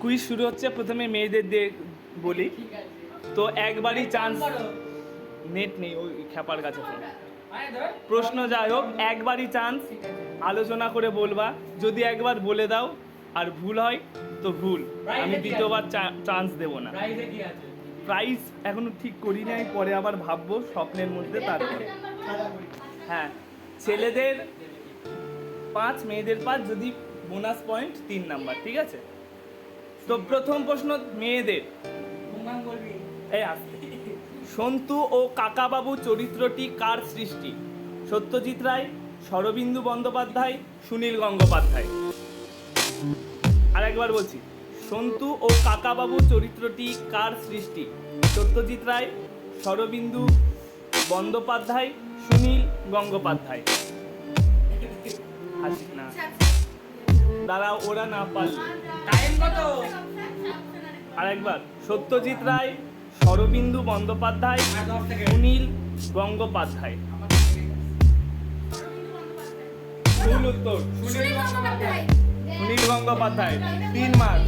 Quiz শুরু হচ্ছে, প্রথমে মেয়েদের দিয়ে বলি। তো একবারই চান্স, নেট নেই ওই খ্যাপার কাছে ফোন। প্রশ্ন যাই হোক, একবারই চান্স, আলোচনা করে বলবা। যদি একবার বলে দাও আর ভুল হয় তো ভুল, আমি দ্বিতীয়বার চান্স দেবো না। প্রাইস এখনো ঠিক করি নাই, পরে আবার ভাববো স্বপ্নের মধ্যে। তারপর হ্যাঁ, ছেলেদের 5, মেয়েদের 5, যদি বোনাস পয়েন্ট 3 নাম্বার, ঠিক আছে? তো প্রথম প্রশ্ন মেয়েদের। এই আসতে, সন্তু ও কাকাবাবু চরিত্রটি কার সৃষ্টি? সত্যজিৎ রায়, শরদিন্দু বন্দ্যোপাধ্যায়, সুনীল গঙ্গোপাধ্যায়। আরেকবার বলছি, সন্তু ও কাকাবাবু চরিত্রটি কার সৃষ্টি? সত্যজিৎ রায়, শরদিন্দু বন্দ্যোপাধ্যায়, সুনীল গঙ্গোপাধ্যায়। হাসিস না দাঁড়া, ওরা না পারলে। আরেকবার, সত্যজিৎ রায়, শরদিন্দু বন্দ্যোপাধ্যায়, সুনীল গঙ্গোপাধ্যায়। ভুল উত্তর, সুনীল গঙ্গোপাধ্যায়। 3 মার্ক।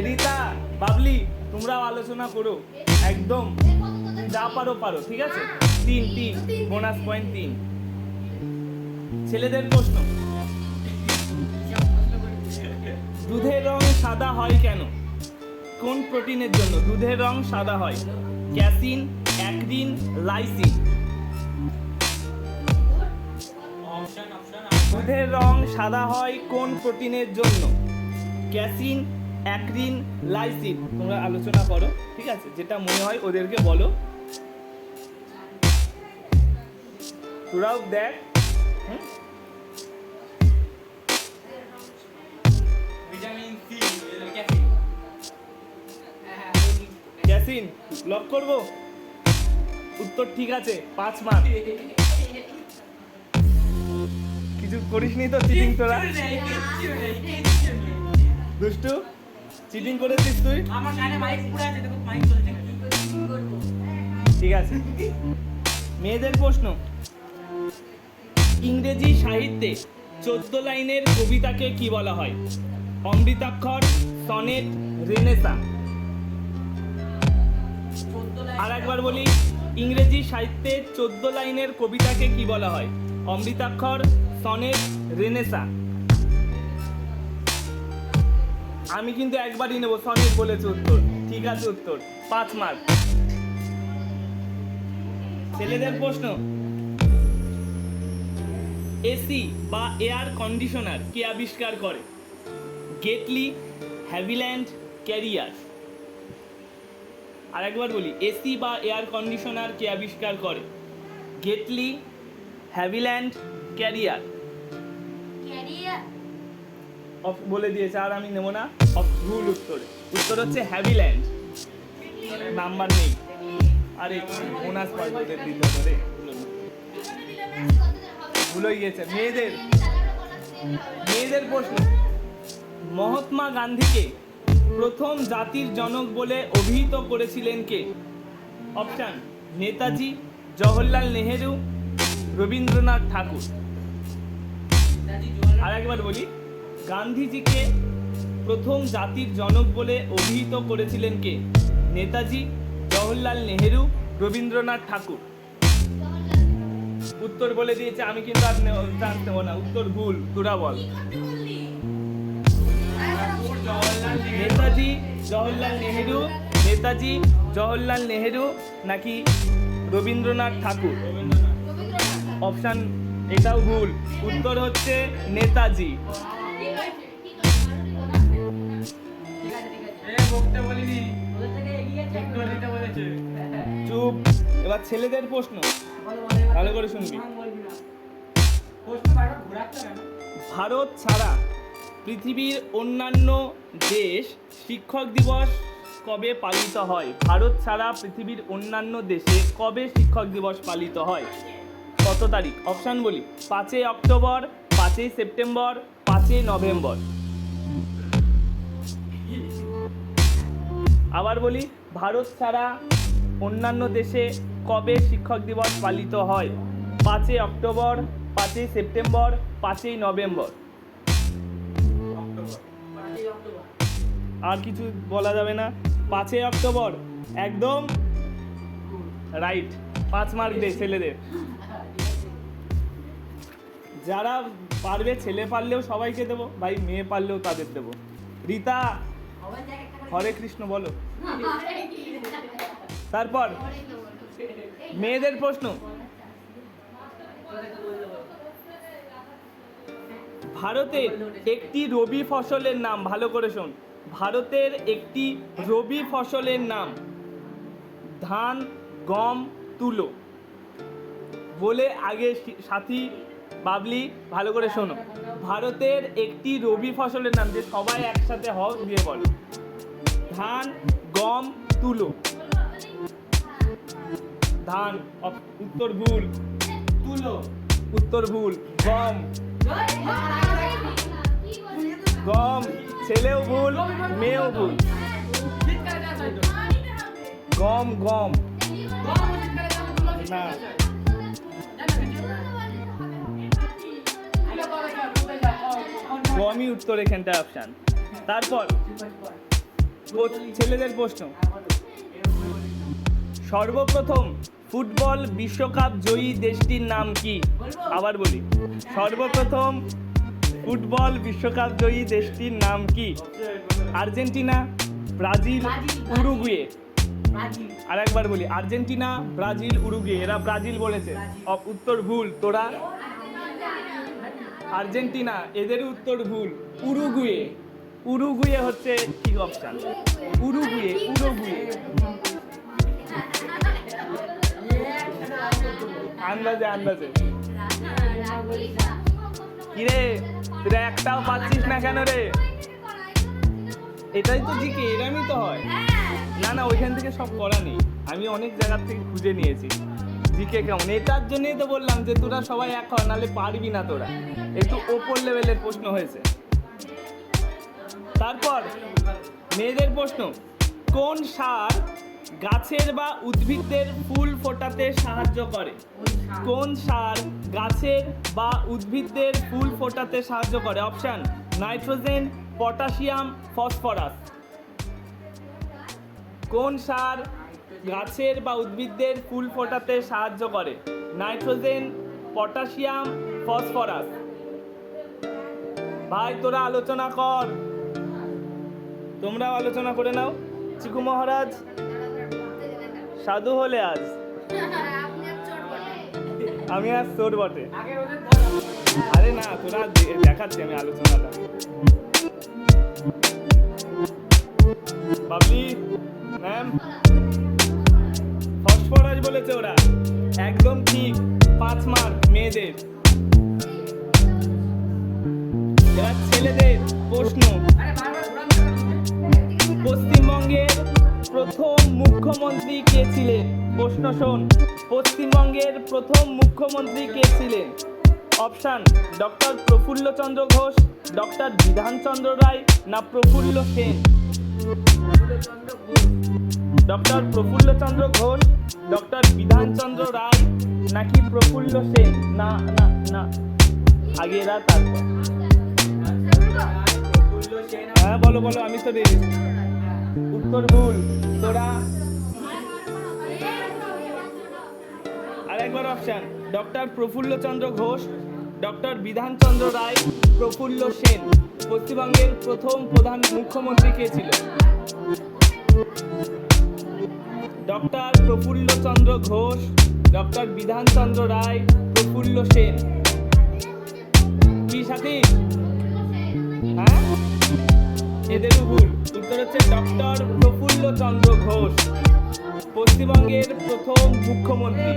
রিতা, বাবলি, তোমরাও আলোচনা করো একদম, যা পারো পারো, ঠিক আছে? 3 বোনাস পয়েন্ট 3। ছেলেদের প্রশ্ন, দুধের রং সাদা হয় কেন? কোন প্রোটিনের জন্য দুধের রং সাদা হয়? ক্যাসিন, অ্যাক্রিন, লাইসিন। দুধের রং সাদা হয় কোন প্রোটিনের জন্য? ক্যাসিন, অ্যাক্রিন, লাইসিন। তোমরা আলোচনা করো, ঠিক আছে? যেটা মনে হয় ওদেরকে বলো। তোরাও দেখ। ক্যাসিন লক করব? উত্তর ঠিক আছে, 5 মার্ক। কিছু করিসনি তো চিটিং তোরা? দুষ্টু, চিটিং করেছিস তুই? আমার কানে মাইক পুরো আছে, দেখো মাইক চলছে। ঠিক আছে, মেয়েদের প্রশ্ন, ইংরেজি সাহিত্যে 14 লাইনের কবিতাকে কি বলা হয়? অমৃতাক্ষর, সনেট, রেনেসাঁ। আর একবার বলি, ইংরেজি সাহিত্যে 14 লাইনের কবিতাকে কি বলা হয়? অমৃতাক্ষর, সনেট, রেনেসাঁ। আমি কিন্তু একবারই নেব, সনেট বলেছে উত্তর। ঠিক আছে, উত্তর 5 মার্ক। ছেলেদের প্রশ্ন, এসি বা এয়ার কন্ডিশনার কে আবিষ্কার করে? গেটলি, হ্যাভিল্যান্ড, ক্যারিয়ার। আর একবার বলি, এসি বা এয়ার কন্ডিশনার কে আবিষ্কার করে? গেটলি, হ্যাভিল্যান্ড, ক্যারিয়ার। বলে দিয়েছে, আর আমি নেব না। ভুল উত্তর, উত্তর হচ্ছে হ্যাভিল্যান্ড। নাম্বার নেই। আরে বোনাস পয়েন্ট ওদের দিতে হবে, ভুল হয়ে গেছে। মেয়েদের প্রশ্ন, মহাত্মা গান্ধীকে প্রথম জাতির জনক বলে অভিহিত করেছিলেন কে? অপশন, নেতাজি, জওহরলাল নেহেরু, রবীন্দ্রনাথ ঠাকুর। আর একবার বলি, গান্ধীজিকে প্রথম জাতির জনক বলে অভিহিত করেছিলেন কে? নেতাজি, জওহরলাল নেহেরু, রবীন্দ্রনাথ ঠাকুর। উত্তর বলে দিয়েছে, আমি কিন্তু আর চান্স নেব না। উত্তর ভুল, তোরা বল। নেতাজি, জওহরলাল নেহেরু, নেতাজি, জওহরলাল নেহেরু নাকি রবীন্দ্রনাথ ঠাকুর? অপশন এটাও ভুল, উত্তর হচ্ছে নেতাজি। চুপ। এবার ছেলেদের প্রশ্ন, ভালো করে শুনবি। ভারত ছাড়া পৃথিবীর অন্যান্য দেশ শিক্ষক দিবস কবে পালিত হয়? ভারত ছাড়া পৃথিবীর অন্যান্য দেশে কবে শিক্ষক দিবস পালিত হয়? কত তারিখ? অপশান বলি, 5 অক্টোবর, 5 সেপ্টেম্বর, 5 নভেম্বর। আবার বলি, ভারত ছাড়া অন্যান্য দেশে কবে শিক্ষক দিবস পালিত হয়? 5 অক্টোবর, 5 সেপ্টেম্বর, 5 নভেম্বর। আর কিছু বলা যাবে না। 5ই অক্টোবর একদম রাইট, 5 মার্ক দে ছেলেদের। যারা পারবে, ছেলে পারলেও সবাইকে দেবো ভাই, মেয়ে পারলেও তাদের দেবো। রীতা হরে কৃষ্ণ বলো। তারপর মেয়েদের প্রশ্ন, ভারতের একটি রবি ফসলের নাম, ভালো করে শোন, ভারতের একটি রবি ফসলের নাম ধান, গম, তুলো। বলে আগে সাথী বাবলি ভালো করে শোনো, ভারতের একটি রবি ফসলের নাম, যে সবাই একসাথে হও দিয়ে বলো। ধান, গম, তুলো। ধান উত্তর ভুল, তুলো উত্তর ভুল, গম, গম ছেলেও ভুল মেয়েও ভুল, গম গম না, গমই উত্তর এখানটা অপশান। তারপর ছেলেদের প্রশ্ন, সর্বপ্রথম ফুটবল বিশ্বকাপ জয়ী দেশটির নাম কি? আবার বলি, সর্বপ্রথম ফুটবল বিশ্বকাপ জয়ী দেশটির নাম কি? Argentina, Brazil, Uruguay. আর একবার বলি, আর্জেন্টিনা, ব্রাজিল, উরুগুয়ে। এরা ব্রাজিল বলেছে, উত্তর ভুল। তোরা আর্জেন্টিনা, এদের উত্তর ভুল, উরুগুয়ে। উরুগুয়ে হচ্ছে ঠিক অপশন, উরুগুয়ে, উরুগুয়ে। আন্দাজে আন্দাজে। কিরে তোরা একটাও পাচ্ছিস না কেন রে? এটাই তো জিকে, এরমই তো হয়। না না, ওইখান থেকে সব করা নেই, আমি অনেক জায়গার থেকে খুঁজে নিয়েছি। জিকে কেমন, এটার জন্যই তো বললাম যে তোরা সবাই এক হ, নাহলে পারবি না তোরা। একটু ওপর লেভেলের প্রশ্ন হয়েছে। তারপর মেয়েদের প্রশ্ন, কোন সার গাছের বা উদ্ভিদের ফুল ফোটাতে সাহায্য করে? কোন সার গাছের বা উদ্ভিদের ফুল ফোটাতে সাহায্য করে? Option, nitrogen, potassium, phosphorus. কোন সার গাছের বা উদ্ভিদের ফুল ফোটাতে সাহায্য করে? Nitrogen, potassium, phosphorus. ভাই তোরা আলোচনা কর, তোমরাও আলোচনা করে নাও। চিকু মহারাজ সাধু হলে আজ, আমি আজ তোর বটে। আরে না, তোরা দেখাচ্ছি আমি আলোচনাটা। বাবলি ম্যাম ফসফরাস বলেছে ওরা, একদম ঠিক, 5 মার্ক মেয়েদের। এবার ছেলেদের প্রশ্ন, পশ্চিমবঙ্গের প্রথম মুখ্যমন্ত্রী কে ছিলেন? প্রশ্ন শোন, পশ্চিমবঙ্গের প্রথম মুখ্যমন্ত্রী কে ছিলেন? Option, doctor Prafulla Chandra Ghosh, doctor Bidhan Chandra Roy, না প্রফুল্ল সেন? ডক্টর প্রফুল্লচন্দ্র ঘোষ, ডক্টর বিধানচন্দ্র রায়, নাকি প্রফুল্ল সেন? না না না, আগে এরা তারপর। হ্যাঁ বলো বলো, আমি তো রেডি। উত্তর ভুল। তোরা আরেকবার option, doctor Prafulla Chandra Ghosh, doctor Bidhan Chandra Roy, Prafulla Sen. পশ্চিমবঙ্গের প্রথম প্রধান মুখ্যমন্ত্রী কে ছিল? Doctor Prafulla Chandra Ghosh, doctor Bidhan Chandra Roy, Prafulla Sen. কি সাথী? হ্যাঁ, এদেরও ভুল। উত্তর হচ্ছে ডক্টর প্রফুল্লচন্দ্র ঘোষ, পশ্চিমবঙ্গের প্রথম মুখ্যমন্ত্রী।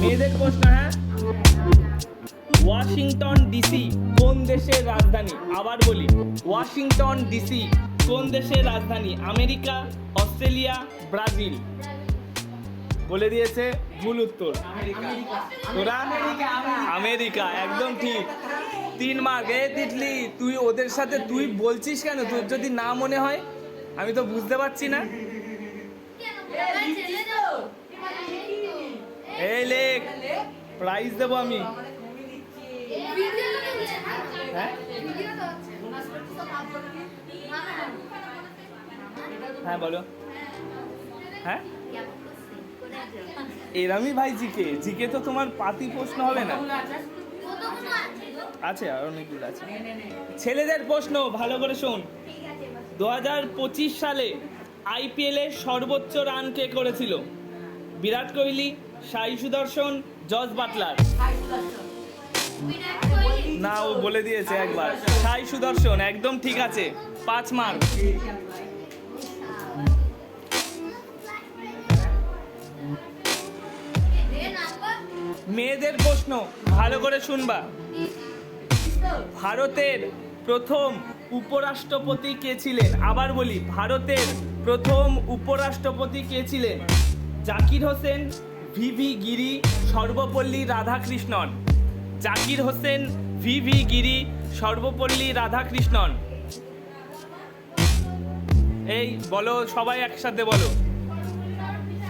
মেয়েদের প্রশ্ন, হ্যাঁ, ওয়াশিংটন ডিসি কোন দেশের রাজধানী? আবার বলি, ওয়াশিংটন ডিসি কোন দেশের রাজধানী? America, Australia, Brazil? বলে দিয়েছে ভুল উত্তর। তোরা আমেরিকা, একদম ঠিক, 3 মার্ক। এ তিতলি, তুই ওদের সাথে তুই বলছিস কেন? তোর যদি না মনে হয়, আমি তো বুঝতে পারছি না। এই লে প্রাইজ দেবো আমি। হ্যাঁ হ্যাঁ বলো। হ্যাঁ এরামই ভাই জিকে, জিকে তো তোমার পাতি প্রশ্ন হবে না। আছে আর অনেকগুলো আছে। ছেলেদের প্রশ্ন ভালো করে শোন। 2025 সালে আইপিএল এর সর্বোচ্চ রান কে করেছিল? বিরাট কোহলি, সাই সুদর্শন, জস বাটলার। না ও বলে দিয়েছে একবার, সাই সুদর্শন। একদম ঠিক আছে, 5 মার্ক। মেয়েদের প্রশ্ন ভালো করে শুনবা। ভারতের প্রথম উপরাষ্ট্রপতি কে ছিলেন? আবার বলি, ভারতের প্রথম উপরাষ্ট্রপতি কে ছিলেন? জাকির হোসেন, ভিভি গিরি, সর্বপল্লী রাধাকৃষ্ণন। জাকির হোসেন, ভিভি গিরি, সর্বপল্লী রাধাকৃষ্ণন। এই বলো, সবাই একসাথে বলো।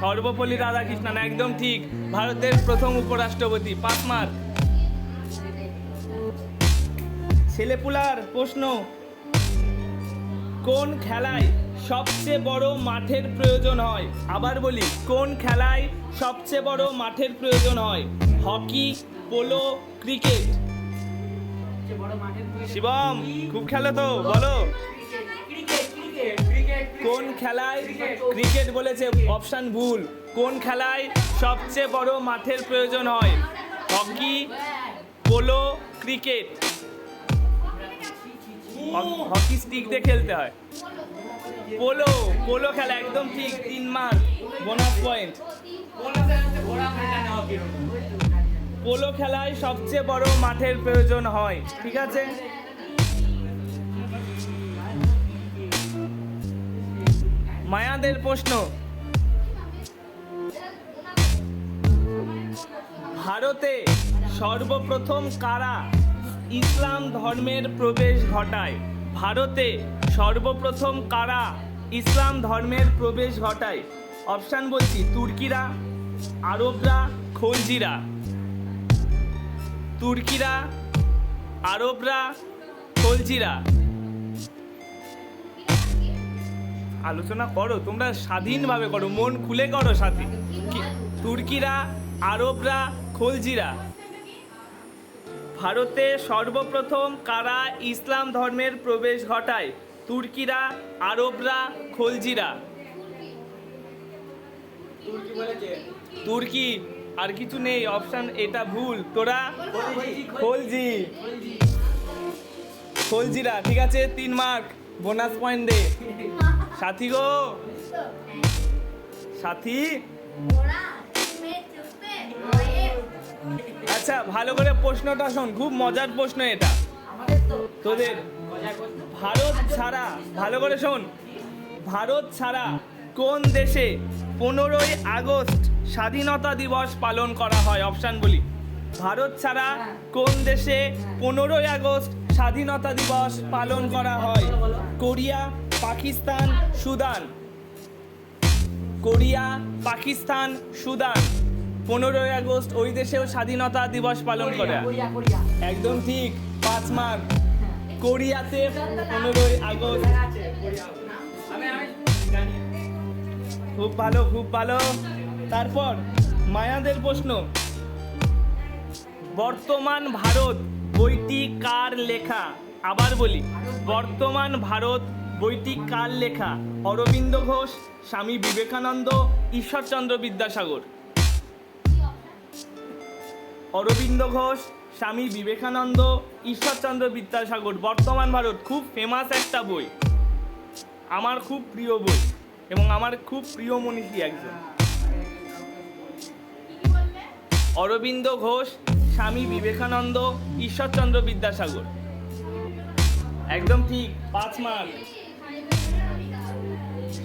সর্বপল্লী রাধাকৃষ্ণন, একদম ঠিক, ভারতের প্রথম উপরাষ্ট্রপতি। 5 মার্ক। ছেলেপুলার প্রশ্ন, কোন খেলায় সবচেয়ে বড় মাঠের প্রয়োজন হয়? আবার বলি, কোন খেলায় সবচেয়ে বড় মাঠের প্রয়োজন হয়? Hockey, polo, cricket. শিবম খুব খেলো তো, বলো কোন খেলায়? ক্রিকেট বলেছে, অপশন ভুল। কোন খেলায় সবচেয়ে বড় মাঠের প্রয়োজন হয়? Hockey, polo, cricket. Hockey stick দিয়ে খেলতে হয়। পোলো, পোলো খেলা, একদম ঠিক, 3 মার্ক, বোনাস পয়েন্ট। পোলো খেলায় সবচেয়ে বড় মাঠের প্রয়োজন হয়, ঠিক আছে। মায়াদের প্রশ্ন, ভারতে সর্বপ্রথম কারা ইসলাম ধর্মের প্রবেশ ঘটায়? ভারতে সর্বপ্রথম কারা ইসলাম ধর্মের প্রবেশ ঘটায়? অপশান বলছি, তুর্কিরা, আরবরা, খলজিরা। তুর্কিরা, আরবরা, খলজিরা। আলোচনা করো তোমরা, স্বাধীনভাবে করো, মন খুলে করো সাথী। তুর্কিরা, আরবরা, খলজিরা। ভারতে সর্বপ্রথম কারা ইসলাম ধর্মের প্রবেশ ঘটায়? তুর্কিরা, আরবরা, খলজিরা। তুর্কি, আর কিছু নেই, অপশন এটা ভুল। তোরা খলজি, খলজিরা, ঠিক আছে, 3 মার্ক, বোনাস পয়েন্ট দে। সাথী গো, সাথী। আচ্ছা ভালো করে প্রশ্নটা শোন, খুব মজার প্রশ্ন এটা তোদের। ভারত ছাড়া, ভালো করে শোন, ভারত ছাড়া কোন দেশে 15ই আগস্ট স্বাধীনতা দিবস পালন করা হয়? অপশান বলি, ভারত ছাড়া কোন দেশে 15ই আগস্ট স্বাধীনতা দিবস পালন করা হয়? Korea, Pakistan, Sudan. Korea, Pakistan, Sudan. 15ই আগস্ট ওই দেশেও স্বাধীনতা দিবস পালন করে। একদম ঠিক, 5 মার্ক। কোরিয়াতে 15ই আগস্ট। খুব ভালো, খুব ভালো। তারপর মায়াদের প্রশ্ন, বর্তমান ভারত বইটি কার লেখা? আবার বলি, বর্তমান ভারত বইটি কার লেখা? অরবিন্দ ঘোষ, স্বামী বিবেকানন্দ, ঈশ্বরচন্দ্র বিদ্যাসাগর। অরবিন্দ ঘোষ, স্বামী বিবেকানন্দ, ঈশ্বরচন্দ্র বিদ্যাসাগর। বর্তমান ভারত খুব ফেমাস একটা বই, আমার খুব প্রিয় বই এবং আমার খুব প্রিয় মনীষী একজন। অরবিন্দ ঘোষ, স্বামী বিবেকানন্দ, ঈশ্বরচন্দ্র বিদ্যাসাগর। একদম ঠিক, 5 মার্ক।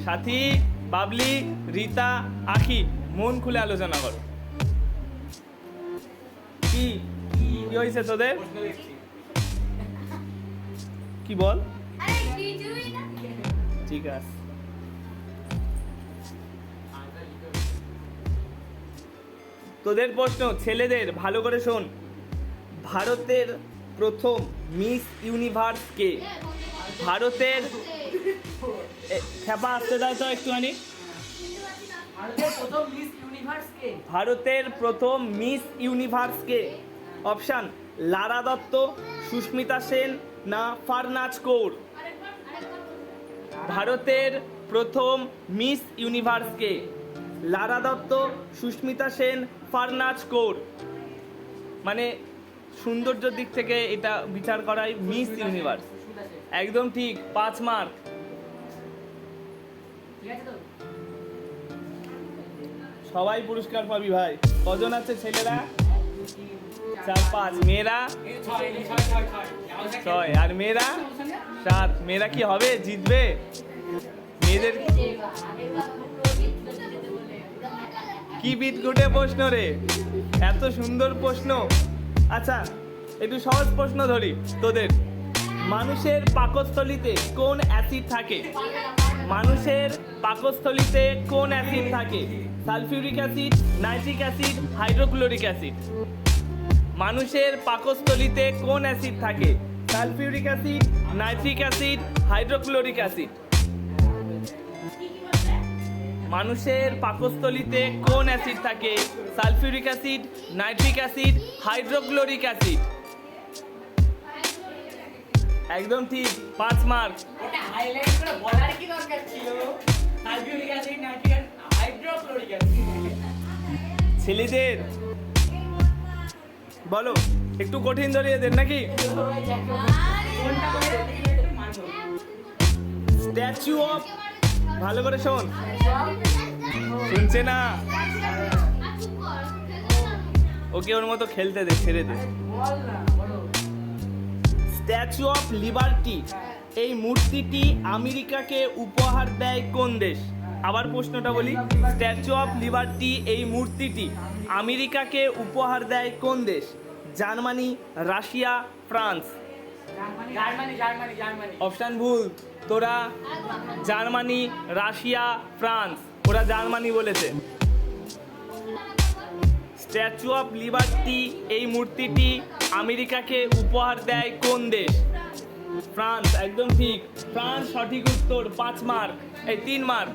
সাথী, বাবলি, রীতা, আখি, মন খুলে আলোচনা করো। কি হয়েছে তোদের? কি বল? ঠিক আছে। তোদের প্রশ্ন ছেলেদের, ভালো করে শোন। ভারতের প্রথম মিস ইউনিভার্স কে? ভারতের খেপা আসতে দাও তো একটুখানি। ভারতের প্রথম মিস ইউনিভার্স কে? অপশান লারা দত্ত, সুস্মিতা সেন না ফারনাজ কৌর? ভারতের প্রথম মিস ইউনিভার্স কে? লারা দত্ত, সুস্মিতা সেন, ফারনাজ কৌর। মানে সৌন্দর্যের দিক থেকে এটা বিচার করাই মিস ইউনিভার্স। একদম ঠিক, 5 মার্ক। সবাই পুরস্কার পাবি ভাই। কজন আছে ছেলেরা? 4 5, মেয়েরা 6 আর মেয়েরা 7। মেয়েরা কি হবে, জিতবে? মেয়েদের কি বিদঘুটে প্রশ্ন রে, এত সুন্দর প্রশ্ন। আচ্ছা একটু সহজ প্রশ্ন ধরি তোদের। মানুষের পাকস্থলীতে কোন অ্যাসিড থাকে? মানুষের পাকস্থলীতে কোন অ্যাসিড থাকে? Sulphuric acid, nitric acid, hydrochloric acid? মানুষের পাকস্থলীতে কোন অ্যাসিড থাকে? Sulphuric acid, nitric acid, hydrochloric acid? মানুষের পাকস্থলীতে কোন অ্যাসিড থাকে? Sulphuric acid, nitric acid, hydrochloric acid? একদম ঠিক, 5 মার্ক। ওটা হাইলাইট করে বলার কি দরকার ছিল? Sulphuric acid, nitric acid, hydrochloric acid. ছেলেদের বলো, একটু কঠিন ধরিয়ে দেন নাকি? স্ট্যাচু অফ, ভালো করে শোন, শুনছে না? ওকে ওর মতো খেলতে দে, ছেড়ে দে। স্ট্যাচু অফ লিবার্টি এই মূর্তিটি আমেরিকাকে উপহার দেয় কোন দেশ? আবার প্রশ্নটা বলি, স্ট্যাচু অফ লিবার্টি এই মূর্তিটি আমেরিকাকে উপহার দেয় কোন দেশ? Germany, Russia, France? অপশান ভুল তোরা। জার্মানি, রাশিয়া, ফ্রান্স, ওরা জার্মানি বলেছে। স্ট্যাচু অফ লিবার্টি এই মূর্তিটি আমেরিকাকে উপহার দেয় কোন দেশ? ফ্রান্স, একদম ঠিক। ফ্রান্স সঠিক উত্তর, 5 মার্ক। এই 3 মার্ক।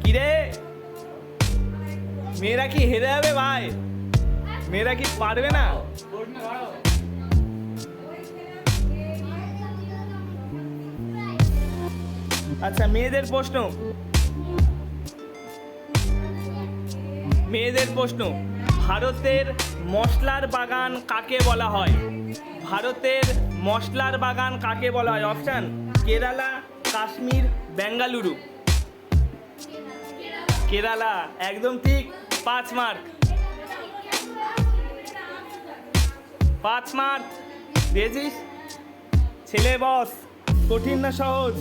কিরে মেয়েরা কি হেরে যাবে ভাই? মেয়েরা কি পারবে না? আচ্ছা মেয়েদের প্রশ্ন, মেয়েদের প্রশ্ন। ভারতের মশলার বাগান কাকে বলা হয়? ভারতের মশলার বাগান কাকে বলা হয়? অপশান কেরালা, কাশ্মীর, বেঙ্গালুরু? কেরালা, একদম ঠিক, 5 মার্ক। 5 মার্ক দিয়েছিস। ছেলে বস, কঠিন না সহজ?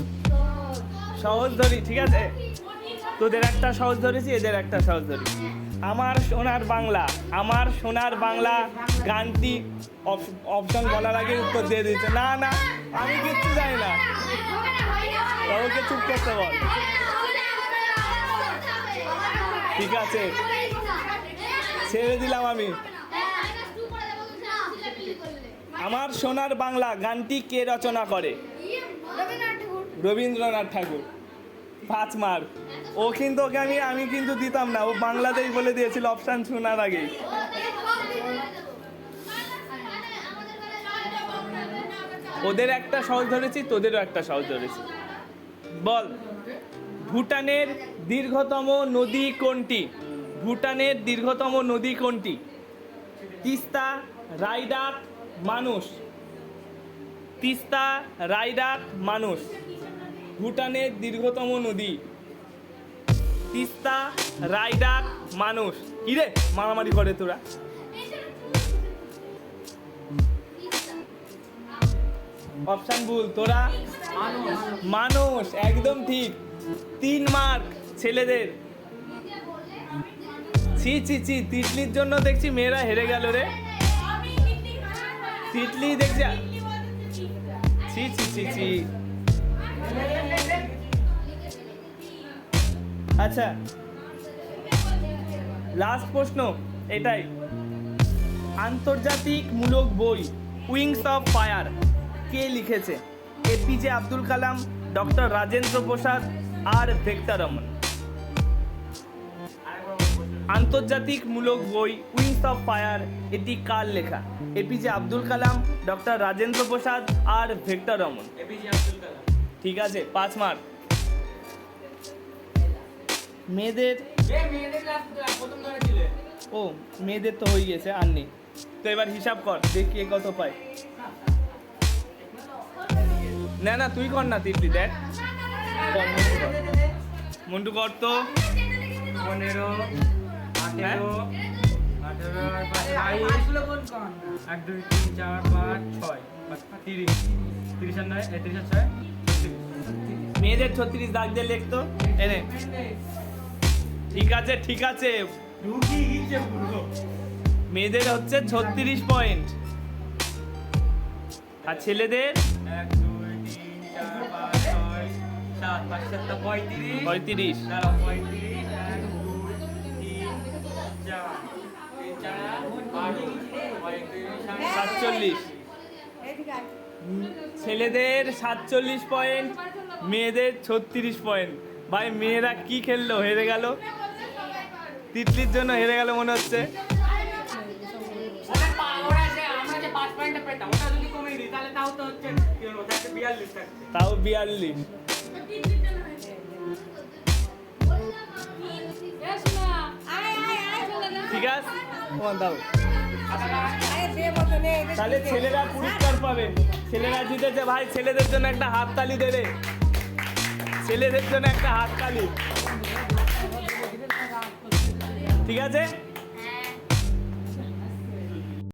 সহজ ধরি, ঠিক আছে? তোদের একটা সহজ ধরেছি, এদের একটা সহজ ধরি। আমার সোনার বাংলা, আমার সোনার বাংলা গানটি অপশন বলার আগে উত্তর দিয়ে দিচ্ছে। না না, আমি কিচ্ছু জানি না, ওকে চুপ করতে বল। ঠিক আছে, ছেড়ে দিলাম আমি। আমার সোনার বাংলা গানটি কে রচনা করে? রবীন্দ্রনাথ ঠাকুর। 5 মার্ক। ও কিন্তু ওকে আমি কিন্তু দিতাম না, ও বাংলাতেই বলে দিয়েছিল অপশান শোনার আগেই। ওদের একটা সহজ ধরেছি, তোদেরও একটা সহজ ধরেছি। বল, ভুটানের দীর্ঘতম নদী কোনটি? ভুটানের দীর্ঘতম নদী কোনটি? তিস্তা, রাইডাক, মানুষ? তিস্তা, রাইডাক, মানুষ? ভুটানের দীর্ঘতম নদী তিস্তা, রাইডাক, মানুষ? কি রে মারামারি করে তোরা? অপশান ভুল তোরা। মানুষ, একদম ঠিক, 3 মার্ক ছেলেদের। ছি ছি ছি, তিতলির জন্য দেখছি মেয়েরা হেরে গেল রে। তিতলি দেখছি, ছি ছি ছি ছি। আচ্ছা লাস্ট প্রশ্ন এটাই, আন্তর্জাতিক মূলক বই উইংস অফ ফায়ার কে লিখেছে? এপিজে আব্দুল কালাম, ডক্টর রাজেন্দ্র প্রসাদ আর ভেক্টর রমন। আন্তর্জাতিক মূলক বই উইংস অফ ফায়ার এটি কার লেখা? এপিজে আব্দুল কালাম, ডক্টর রাজেন্দ্র প্রসাদ আর ভেক্টর রমন। এপিজে আব্দুল কালাম। ঠিক আছে, 5 মার্ক। মেয়েদের মেয়েদের প্রথম ধরে ছিলে। ও মেয়েদের তো হয়ে গেছে, আর নেই। তো এবার হিসাব কর, দেখি কে কত পায়। না না তুই কর না, তিতলি দেখ। কর, মন্টু কর তো। 15, 18, 18 আর 22, 1, 2, 3, 4, 5, 6, 30, 30 আর 9, 30 আর 6, 36। মেয়েদের 36 দাগ দিয়ে লিখতো এনে। ঠিক আছে ঠিক আছে, রুগী হিচে পুরো। মেয়েদের হচ্ছে 36 পয়েন্ট আর ছেলেদের 1, 2, 3, 4, 5, 6, 7, 5, 7, 35, 35। দাঁড়াও, 35, 1, 2, 3, 4, 8, 47। ছেলেদের 47 পয়েন্ট, মেয়েদের 36 পয়েন্ট। ভাই মেয়েরা কি খেললো, হেরে গেল। তিতলির জন্য হেরে গেল মনে হচ্ছে। ওরা যে আমরা যে 5 পয়েন্টে পেতাম, ওটা যদি কমিয়ে দিই তাহলে তাও তো হচ্ছে 42 থাকছে। তাও 42। ঠিক আছে, তোমার দাও। তাহলে ছেলেরা পুরস্কার পাবে। ছেলেরা জিতেছে ভাই, ছেলেদের জন্য একটা হাততালি দেবে। ছেলেদের জন্য একটা হাততালি। ঠিক আছে।